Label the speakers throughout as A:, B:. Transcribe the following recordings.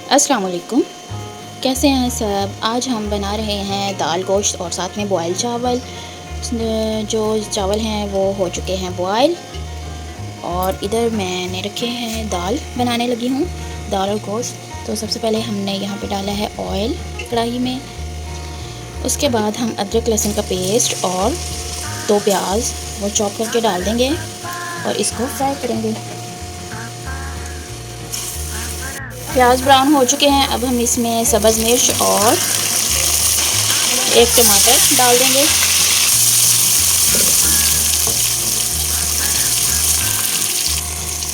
A: अस्सलाम वालेकुम। कैसे हैं सब। आज हम बना रहे हैं दाल गोश्त और साथ में बॉयल चावल। जो चावल हैं वो हो चुके हैं बॉयल और इधर मैंने रखे हैं दाल बनाने लगी हूँ, दाल और गोश्त। तो सबसे पहले हमने यहाँ पे डाला है ऑयल कढ़ाई में। उसके बाद हम अदरक लहसुन का पेस्ट और 2 प्याज वो चॉप करके डाल देंगे और इसको फ्राई करेंगे। प्याज ब्राउन हो चुके हैं। अब हम इसमें सब्ज़ मिर्च और 1 टमाटर डाल देंगे।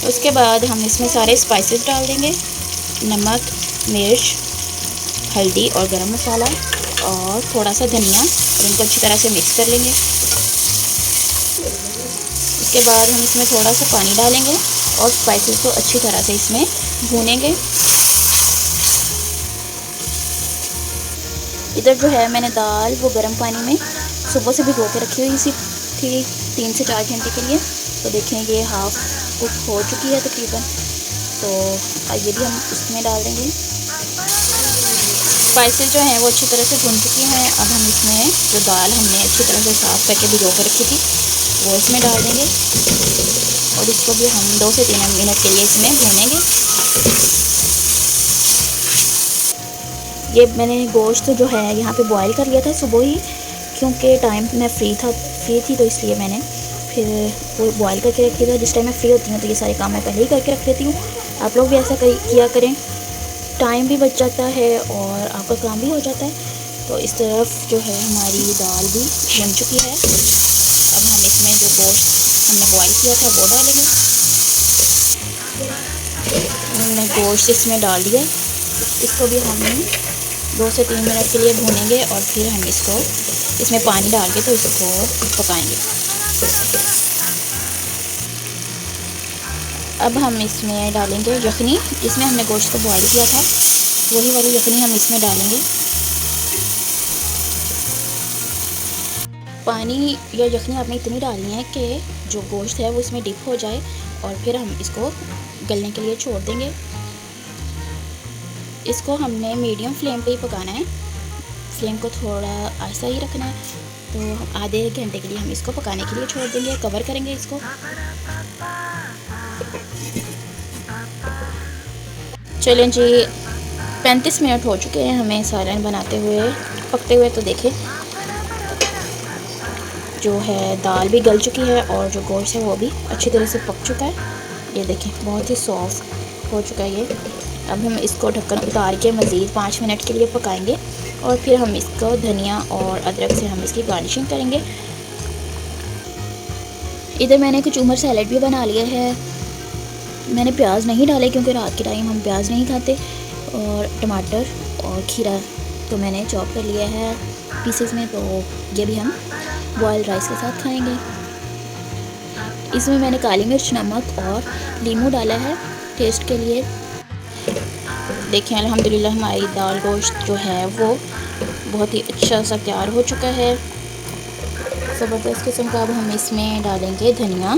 A: उसके बाद हम इसमें सारे स्पाइसेस डाल देंगे, नमक, मिर्च, हल्दी और गरम मसाला और थोड़ा सा धनिया, और इनको अच्छी तरह से मिक्स कर लेंगे। उसके बाद हम इसमें थोड़ा सा पानी डालेंगे और स्पाइसेस को अच्छी तरह से इसमें भूनेंगे। इधर जो है मैंने दाल वो गर्म पानी में सुबह से भिगो के रखी हुई थी 3 से 4 घंटे के लिए। तो देखें ये हाफ कुक हो चुकी है तकरीबन। तो ये भी हम इसमें डाल देंगे। स्पाइसेस जो हैं वो अच्छी तरह से भुन चुकी हैं। अब हम इसमें जो दाल हमने अच्छी तरह से साफ़ करके भिगो के रखी थी वो इसमें डाल देंगे और इसको भी हम 2 से 3 मिनट के लिए इसमें भूनेंगे। ये मैंने गोश्त जो है यहाँ पे बॉयल कर लिया था सुबह ही, क्योंकि टाइम मैं फ्री थी तो इसलिए मैंने फिर वो बॉयल करके रख लिया था। जिस टाइम मैं फ्री होती हूँ तो ये सारे काम मैं पहले ही करके रख लेती हूँ। आप लोग भी ऐसा किया करें, टाइम भी बच जाता है और आपका काम भी हो जाता है। तो इस तरफ जो है हमारी दाल भी बन चुकी है। अब हम इसमें जो गोश्त हमने बॉयल किया था वो डालेंगे। हमने गोश्त इसमें डाल दिया। इसको भी हम 2 से 3 मिनट के लिए भूनेंगे और फिर हम इसमें पानी डाल के तो इसको पकाएंगे। अब हम इसमें डालेंगे यखनी, जिसमें हमने गोश्त को बॉईल किया था, वही वाली यखनी हम इसमें डालेंगे। पानी या यखनी आपने इतनी डालनी है कि जो गोश्त है वो इसमें डिप हो जाए और फिर हम इसको गलने के लिए छोड़ देंगे। इसको हमने मीडियम फ्लेम पे ही पकाना है, फ्लेम को थोड़ा आहिस्ता ही रखना है। तो आधे घंटे के लिए हम इसको पकाने के लिए छोड़ देंगे, कवर करेंगे इसको। चलें जी, 35 मिनट हो चुके हैं हमें सालन बनाते हुए, पकते हुए। तो देखें जो है दाल भी गल चुकी है और जो गोश्त है वो भी अच्छी तरह से पक चुका है। ये देखें बहुत ही सॉफ्ट हो चुका है ये। अब हम इसको ढक्कन उतार के मज़ीद 5 मिनट के लिए पकाएंगे और फिर हम इसको धनिया और अदरक से हम इसकी गार्निशिंग करेंगे। इधर मैंने कुछ उमर सैलेड भी बना लिया है। मैंने प्याज नहीं डाले क्योंकि रात के टाइम हम प्याज नहीं खाते, और टमाटर और खीरा तो मैंने चॉप कर लिया है पीसेस में। तो ये भी हम बॉयल राइस के साथ खाएंगे। इसमें मैंने काली मिर्च, नमक और नींबू डाला है टेस्ट के लिए। देखें अल्हम्दुलिल्लाह हमारी दाल गोश्त जो है वो बहुत ही अच्छा सा तैयार हो चुका है, ज़बरदस्त किस्म का। अब हम इसमें डालेंगे धनिया,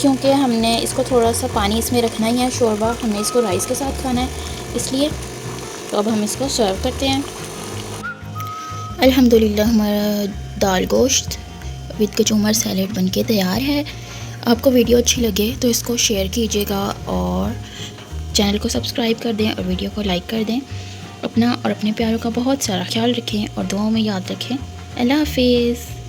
A: क्योंकि हमने इसको थोड़ा सा पानी इसमें रखना ही है, शोरबा हमने इसको राइस के साथ खाना है इसलिए। तो अब हम इसको सर्व करते हैं। अल्हम्दुलिल्लाह हमारा दाल गोश्त विद कचूमर सैलेड बनके तैयार है। आपको वीडियो अच्छी लगे तो इसको शेयर कीजिएगा और चैनल को सब्सक्राइब कर दें और वीडियो को लाइक कर दें। अपना और अपने प्यारों का बहुत सारा ख्याल रखें और दुआओं में याद रखें। अल्लाह हाफिज़।